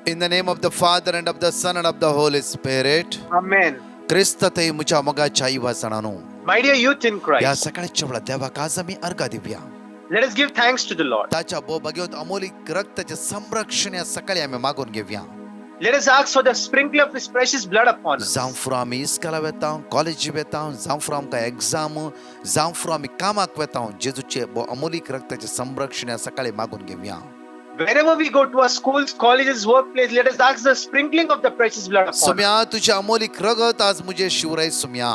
In the name of the Father and of the Son and of the Holy Spirit. Amen. क्रिस्तते मुझ्या मोगाच्या आईवासणानो My dear youth in या Christ, सकाळच्या वेळा देवा काज मी अर्घा Divya let us give thanks to the Lord. ताच्या बो बघेवत अमोलिक रक्ताचे संरक्षण या सकाळी आम्ही मागून घेऊया. Let us ask for the sprinkling of His precious blood upon us. जावं फुरो आम्ही इस्काला वेता कॉलेज वेता जावं फुरो आमकां एग्जाम जावं फुरो आम्ही कामाक वेता जेजूचे बो अमोलिक रक्ताचे संरक्षण या सकाळी मागून घेऊया. Wherever we go to our schools, colleges, workplace, let us ask the sprinkling of the precious blood upon us. सुम्या तुझे अमोलिक रगत आज मुझे शिवराय सुम्या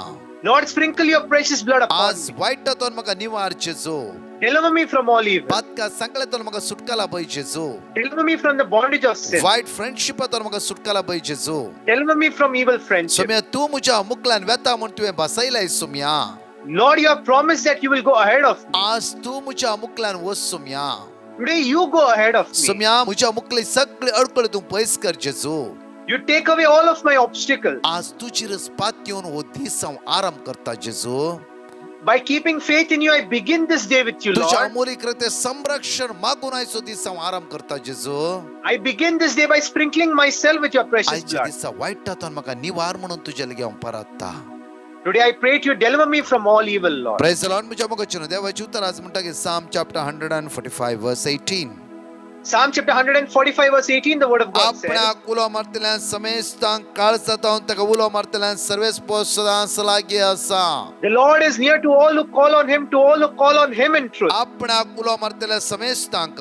Lord, sprinkle your precious blood upon आज me. वाईटातून म्हाका निवार जेजू Deliver me from all evil. Patkai सांगल्यातून म्हाका सुटकाला पय जेजू Deliver me from the bondage of sin. वाईट फ्रेंडशिपातून म्हाका सुटकाला पय जेजू Deliver me from evil friendship. सुम्या तू मुझ्या मुखल्यान वेता म्हण तुवें बसयलाय सुम्या Lord, you have promised that you will go ahead of me. आज तू मुझ्या मुखल्यान वच सुम्या Today you go ahead of me. सुम्या मुझ्या मुखली सगळी अडकळ तू पयस कर जेजू You take away all of my obstacles. आज तुझी रस पात येऊन हो दीस हांव आराम करता जेजू By keeping faith in you, I begin this day with you, तुझ्या Lord. अमोलिक रक्ते संरक्षण मागून आयचो दीस हांव आराम करता जेजू I begin this day by sprinkling myself with your precious आयच्या blood. दिसा वाईटातून म्हाका निवार म्हणून तुझ्या लगे हांव परतता. Today I pray to you, deliver me from all evil, Lord. Praise the Lord. मुझ्या मोगाचें देवाचें उतर आज म्हणटा की Psalm chapter 145 verse 18. Psalm chapter 145 verse 18, the word of God says, आपणाक उलो मारतल्यान समेस्तांक काळजातावन ताका उलो मारतल्यान सर्वेस पोस सदांच लागी आसा. the Lord is near to all who call on Him, to all who call on Him in truth. आपणाक उलो मारतल्या समेस्तांक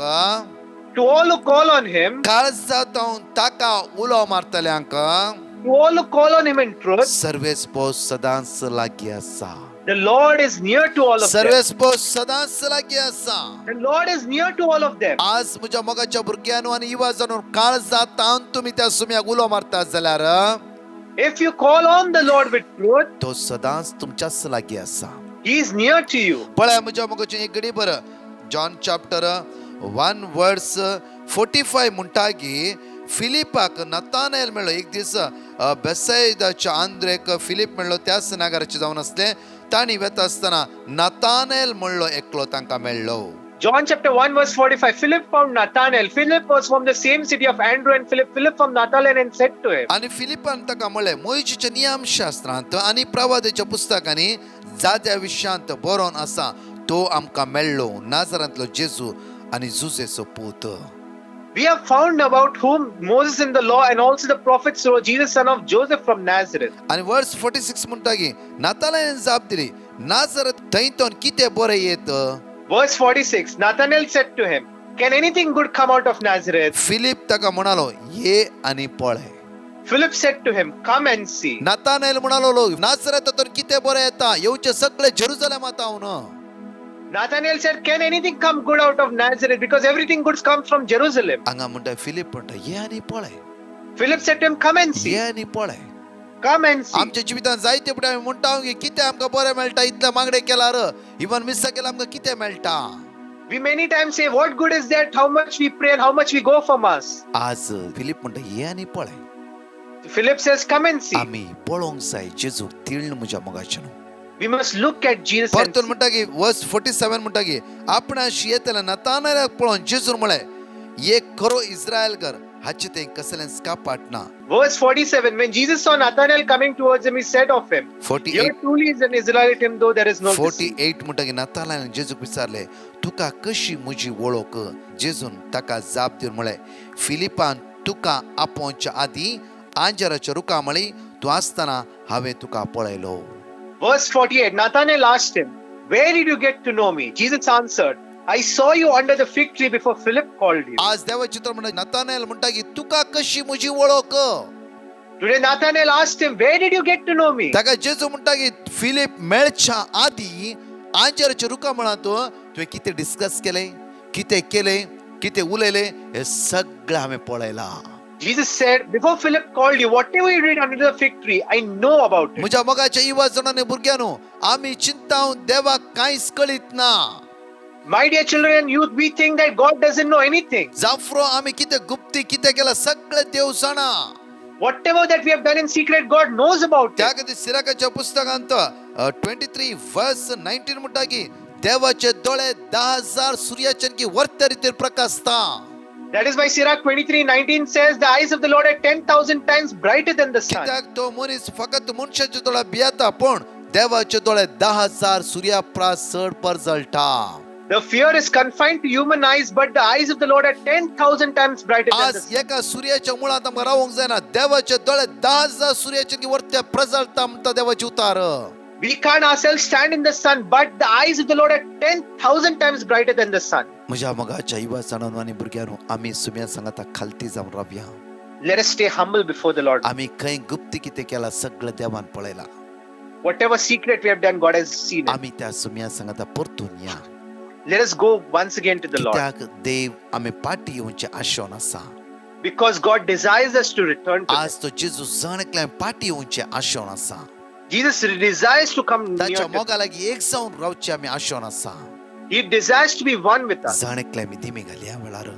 To all who call on Him, काळजातावन ताका उलो मारतल्यांक to all who call on Him in truth, Sarves पोस सदांच लागी आसा. the Lord is near to all of them. Sarves पोस सदांच लागी आसा. The Lord is near to all of them. आज मुझ्या मोगाच्या भुरग्यांनो आणि युवाजांनो काळजातावन तुम्ही त्या सुम्याक उलो मारतात जाल्यार If you call on the Lord with truth, तो सदांच तुमच्याच लागी आसा. He is near to you. पळय म्हज्या मोगाचें एक घडी बर जॉन चॅप्टर 1 वर्स 45 म्हणटा की फिलिपाक नतानेल मेळ्ळो. एक दीस बेसैदाच्या आंद्रेक फिलिप मेळ्ळो. त्याच नागाराचे जावन आसले. ताणी वेता आसतना नतानेल म्हणलो एकलो तांकां मेळ्ळो. John chapter 1 verse 45, Philip found Nathanael. Philip was from the same city of Andrew and Philip from Nathanael and said to him, आणि फिलिपान ताका म्हणलें मोइशेच्या नियमशास्त्रांत आनी प्रवादीच्या पुस्तकांनी जाद्या विशयांत बरोवन आसा तो आमकां मेळ्ळो नाजरांतलो जेजू आनी जुजेचो पूत. we have found about whom Moses in the law and also the prophets wrote, Jesus son of Joseph from Nazareth. आणि वर्स 46 म्हणटा की नातालान जाप दिली नाजरत थंयतोन कितें बरें येत. Verse 46, Nathanael said to him, can anything good come out of Nazareth? Philip ताका म्हणालो ये आनी पळय. Philip said to him, come and see. नातानेल म्हणालो नाजरतातून कितें बरें येता येवचे सगळे जेरुसलेमांत हांव न्हू. Nathanael said, can anything come good out of Nazareth? Because everything good comes from Jerusalem. हांगा म्हणटा फिलिप म्हणटा ये आनी पळय Philip said to him, come and see. ये आनी पळय. Come and see. आमच्या जिवितांत जायते फुडें आमी म्हणटा की कितें आमकां बरें मेळटा इतले मागणे केल्यार इवन मिस्सा केल्यार आमकां कितें मेळटा. We many times say, what good is that? How much we pray and how much we go for mass. आज फिलिप म्हणटा ये आनी पळय. Philip says, come and see. आमी पळोवंक जाय जेजू तिळ्ण म्हज्या मोगाचें. We must look at Jesus and परतून see. म्हणटा की वर्स 47 म्हणटा की आपणाशी येतल्या नतानेलाक पळोवन जेजून म्हळें ये खरो इस्रायल घर हाचे तें कसलेंच कापाट ना. Verse 47, when Jesus saw Nathanael coming towards him, he said of him, 48 here truly is an Israelite in though there is no deceit. 48 म्हणटा की नतानान जेजूक विचारले तुका कशी म्हजी वळख. जेजून ताका जाप दिवन म्हळें फिलिपान तुका आपोवच्या आदीं आंजराच्या रुखामळी तूं आसतना हांवें तुका पळयलो. Verse 48, Nathanael asked him, where did you get to know me? Jesus answered, I saw you under the fig tree before Philip called you. आज देवाचें चित्र म्हणटा नतानेल म्हणटा की तुका कशी म्हजी वळख. Today Nathanael asked him, where did you get to know me? ताका जेजू म्हणटा की फिलिप मेळच्या आदीं आंजराच्या रुखामळांत तुवें कितें डिस्कस केलें कितें केलें कितें उलयलें हें सगळें हांवें पळयलां. Jesus said, before Philip called you, whatever you did under the fig tree, I know about it. म्हज्या मोगाच्या युवाजनांनी भुरग्यांनो आमी चिंताव देवाक कांयच कळीत ना. My dear children and youth, we think that God doesn't know anything. जाफरो आमी कितें गुप्ती कितें केलां सगळें देव जाणा. Whatever that we have done in secret, God knows about त्या it. खातीर सिराकाच्या पुस्तकांत 23 वर्स 19 म्हणटा की देवाचे दोळे 10,000 सुर्याचें की वर्त रितीर प्रकाशता. That is why Sirach 23:19 says, the eyes of the Lord are 10,000 times brighter than the sun. कित्याक तो मनीस फकत मनशाचे दोळे भियेता पण देवाचे दोळे 10,000 सूर्यापरा चड पर जळटा. The fear is confined to human eyes, but the eyes of the Lord are 10,000 times brighter than the आज sun. एका सूर्याच्या मुळात आमकां रावंक जायना. देवाचे दोळे 10,000 सूर्याचे वरते प्रजळटा म्हणटा देवाचे उतार. We can't ourselves stand in the sun, but the eyes of the Lord are 10,000 times brighter than the sun. म्हज्या मगाच्या युवा जाणांनो आनी भुरग्यांनो, आमी सुम्या सांगाता खालती जावन रावया. Let us stay humble before the Lord. आमी खंय गुप्ती कितें केला सगळं देवान पळयला. Whatever secret we have done, God has seen it. आमी त्या सुम्या सांगाता परतून या. Let us go once again to the Lord, कित्याक देव आमी पाटी येवचे आशोन आसा. because God desires us to return to Him. आज तो जेजू जणकल्या पाटी येवचे आशोन आसा. Jesus desires to come near ताच्या to us. मोगा लागीं एक जावन रावचे आमी आशोन आसा. He desires to be one with us. जणकल्या आमी धिमी घालया वेळार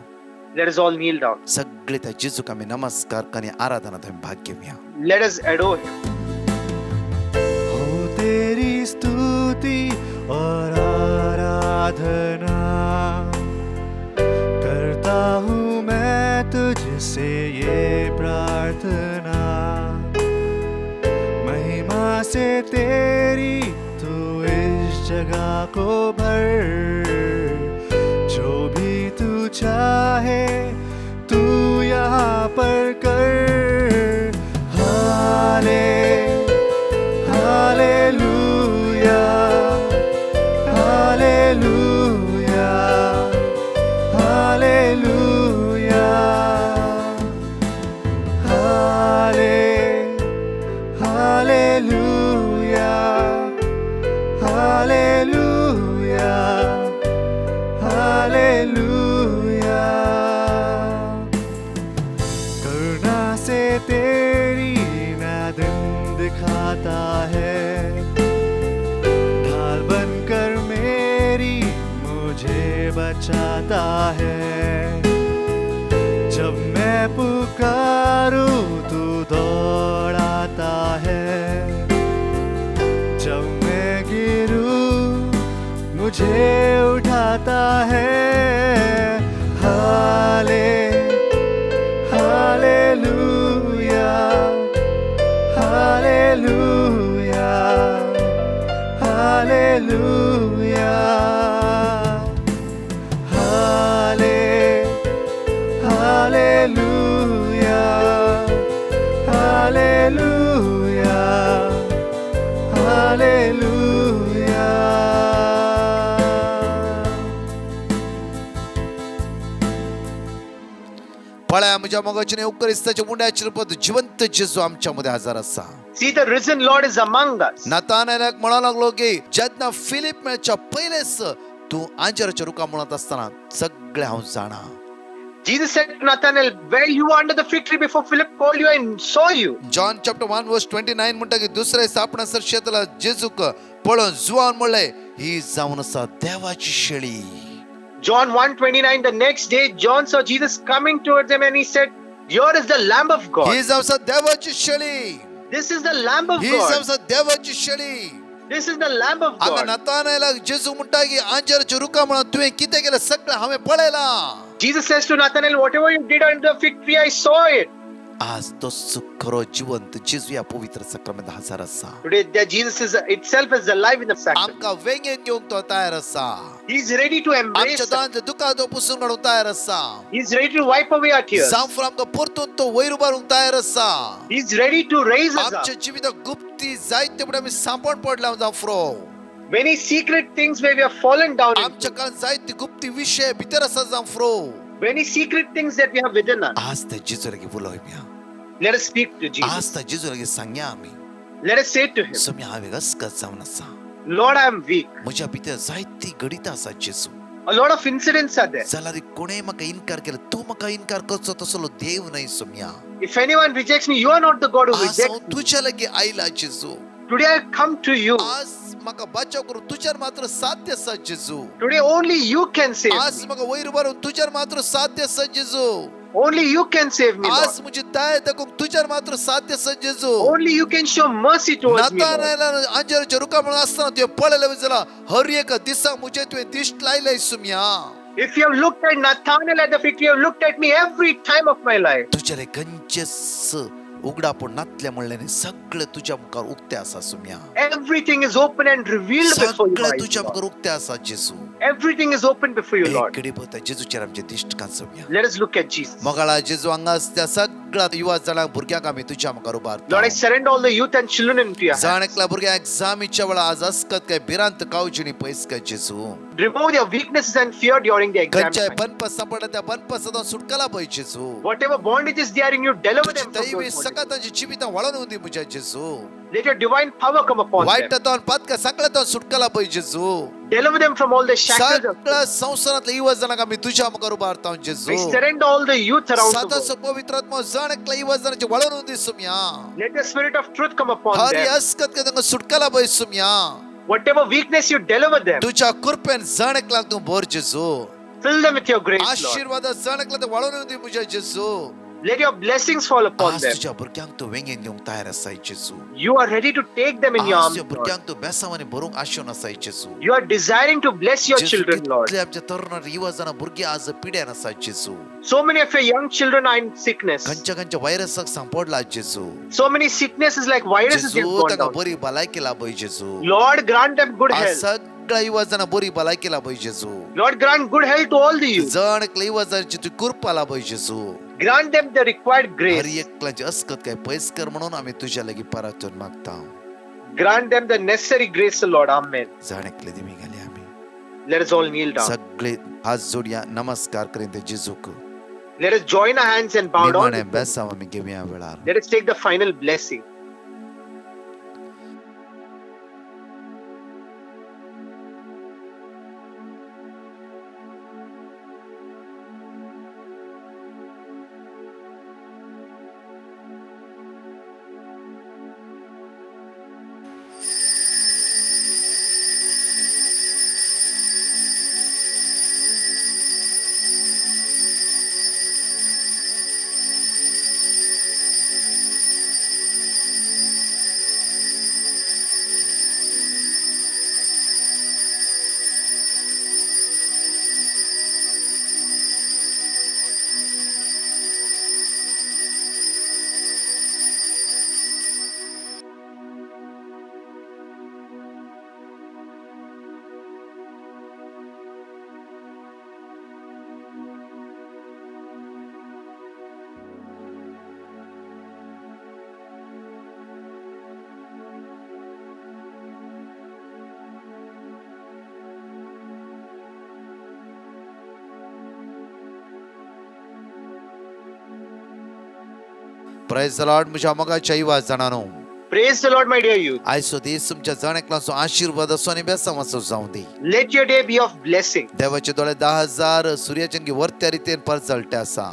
Let us all kneel down. सगळे त्या जेजूक आमी नमस्कार आनी आराधनात आमी भाग घेवया. Let us adore Him. हो तेरी स्तुति और आराधना करता हूँ मैं तुझसे ये प्रार्थना, महिमा से तेरी तू इस जगह को भर, जो भी तू चाहे तू यहाँ पर कर. करुणा से तेरी मैं दिन दिखाता है, ढाल बनकर मेरी मुझे बचाता है. जब मैं पुकारूं तू दौड़ाता है, जब मैं गिरूं मुझे उठाता है. पळया म्हज्या मोगाचे उकरिस्ताच्या मुंड्याचेर पद जिवंत जेजू आमच्या मध्ये हजर आसा. See, the risen Lord is among us. नातानायलाक म्हणू लागलो की जेन्ना फिलिप मेळच्या पयलेच तू आंजराच्या रुका म्हणत असताना सगळे हांव जाणा. Jesus said to Nathanael, where you were under the fig tree before Philip called you and saw you. John chapter 1 verse 29 म्हणटा की दुसऱ्या दिसा आपण सर शेतला जेजूक पळोवन जुवान म्हणले ही जावन आसा देवाची शेळी. John 1:29, the next day John saw Jesus coming towards him and he said, here is the Lamb of God. ही जावन आसा देवाची शेळी. This is the Lamb of ही जावन God. आसा देवाची शेळी. This is the Lamb of हांगा God. नातानायलाक जेजू म्हणटा की आंजराच्या रुका म्हणून तुवें कितें केलें सगळें हांवें पळयला. Jesus says to Nathanael, whatever you did under the fig tree, I saw it. आज तो खरो जिवंत जेजू या पवित्र सक्रमेंत हजर आसा. Today, that Jesus is itself is alive in the sacrament. आमकां वेंगेन घेवंक तो तयार आसा. He's ready to embrace आमच्या us. दोळ्यांतले दुकां तो पुसून काडूंक तयार आसा. He's ready to wipe away our tears. जांफर आमकां परतून तो वयर उबारूंक तयार आसा. He's ready to raise us up. आमच्या जिविताक गुप्ती जायते फुडें आमी सांपण पडल्या जांफरो. Many secret things where we have fallen down आमच्या into. काळांत जायते गुप्ती विशय भितर आसा जांफरो. Many secret things that we have within us. आज त्या जेजू लागीं उलोवया. Let us speak to Jesus. आज त्या जेजू लागीं सांगया आमी. Let us say to him, समी हांवें गसगस जावन आसा. Lord, I am weak. म्हज्या भितर जायती गणितां आसा जेजू. A lot of incidents are there. जाल्यार कोणें म्हाका इन्कार केलो तूं म्हाका इन्कार करचो तसलो देव न्हय Saumya. If anyone rejects me, you are not the God who आज rejects हांव me. तुज्या लागीं आयला जेजू. Today I come to you. आज म्हाका बचाव करून तुज्यार मात्र साध्य आसा जेजू. Today only you can save आज me. म्हाका वयर उबारून तुज्यार मात्र साध्य आसा जेजू. Only you can save me, आज Lord. म्हजी दाय दाखोवंक तुज्यार मात्र साध्य आसा जेजू. Only you can show mercy towards me, Lord. नातानायलान आंजराच्या रुका म्हणून आसतना तुवें पळयलें जाल्यार हर एक दिसा म्हजे तुवें दिश्ट लायले सुम्या. If you have looked at Nathanael at the fig tree, you have looked at me every time of my life. तुझ्याले गंजेस उघडापण नातल्या म्हणल्याने सगळं तुझ्या मुखार उक्ते आसा सुम्या. Everything is open and revealed before you, सगळं my तुझ्या Lord. मुखार उक्ते आसा जेजू. Everything is open before you, Lord. घडी भोवता जेजूचेर आमचे दिश्ट कांचुया. Let us look at Jesus. मोगाळा जेजू हांगा असत्या सगळ्या युवा जाणांक भुरग्यांक आमी तुझ्या मुखार उबारता. Lord, I surrender all the youth and children into your hands. जाणेकल्या भुरग्यांक एग्जामीच्या वेळा आज असकत काय भिरांत कावजिणी पयस काय जेजू. Remove their weaknesses and fear during the exam खंयच्याय time. बनपस सापडल्या त्या बनपसांतून सुटकाला पळय जेजू. Whatever bondages they are in, you deliver तुझी them from दैवी those सगळ्या bondages. तांची जिवितां वळोवन उदी मुझ्या जेजू. Let your divine power come upon them. वाईटातून Patkai सगळ्यातून सुटकाला पळय जेजू. Deliver them from all the shackles of sin. सगळ्या संसारातल्या युवा जाणांक आमी तुझ्या मुखार उबारता जेजू. I surrender all the youth around the सदांच world. पवित्र आत्मा जाणेकल्या युवा जाणांचे वळोवन उदी सुम्या. Let the spirit of truth come upon her them. असकत काय तांकां सुटकाला पळय सुम्या. Whatever weakness, you deliver them. तुझ्या कृपेन जाणेकल्यांक तूं भर जेजू. Fill them with your grace, Lord. आशीर्वाद जाणेकल्या ते वळोवन उदी मुझ्या जेजू. Let your blessings fall upon आज them. तुझ्या भुरग्यांक तू वेंगेन घेवंक तयार आसाय जेजू. You are ready to take them in your आज arms, तुझ्या Lord. भुरग्यांक तू बेसावांनी भरूंक आशेवन आसाय जेजू. You are desiring to bless your Jeju, children, Lord. कितले आमच्या तरुण युवा जाणां भुरगीं आज पिड्यान आसात जेजू. So many of your young children are in sickness. खंयच्या खंयच्या व्हायरसाक सांपडला जेजू. So many sicknesses like viruses have Jeju gone ताका down. बरी भलायकी लाभय जेजू. Lord, grant them good आज health. सगळ्या युवा जाणां बरी भलायकी लाभय जेजू. Lord, grant good health to all the youth. जाणेकल्या युवा जाणांची तू कृपा लाभय जेजू. Grant them the required her grace. एकल्याची असकत काय पयस कर म्हणून आम्ही तुझ्या लागीं परतून मागता. Grant them the necessary grace, Lord. Amen. जाणेकले दिमी घाली आमी. Let us all kneel down. सगळे हात जोडया नमस्कार करीन ते जेजूक. Let us join our hands and bow down. निमाणे before him. बेसाव आमी घेवया वेळार. Let us take the final blessing. Praise the Lord म्हज्या मोगाच्या युवा जाणांनो. Praise the Lord, my dear youth. आयचो दीस तुमच्या जाणेकलांचो आशीर्वाद असो आनी बेसांवाचो जावं दी. Let your day be of blessing. देवाचे दोळे 10,000 सुर्याचेंगी वर्त्या रितीन परजळटे आसा.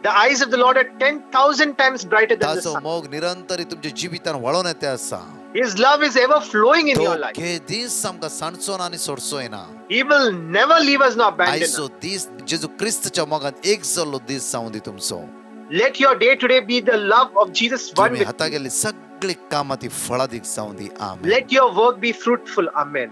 The eyes of the Lord are 10,000 times brighter than the ताचो sun. मोग निरंतरी तुमच्या जिवितान वळोन येते आसा. His love is ever flowing in तो your life. के दीस आमकां सांडचोन आनी सोडचो येना. He will never leave us nor abandon us. आयचो दीस जेजू क्रिस्तच्या मोगान एक जाल्लो दीस जावं दी तुमचो. Let your day today be the love of Jesus one तुम्ही with हाता you. गेली सगळी कामां ती फळादीक जावं दी. आमेन. Let your work be fruitful. Amen.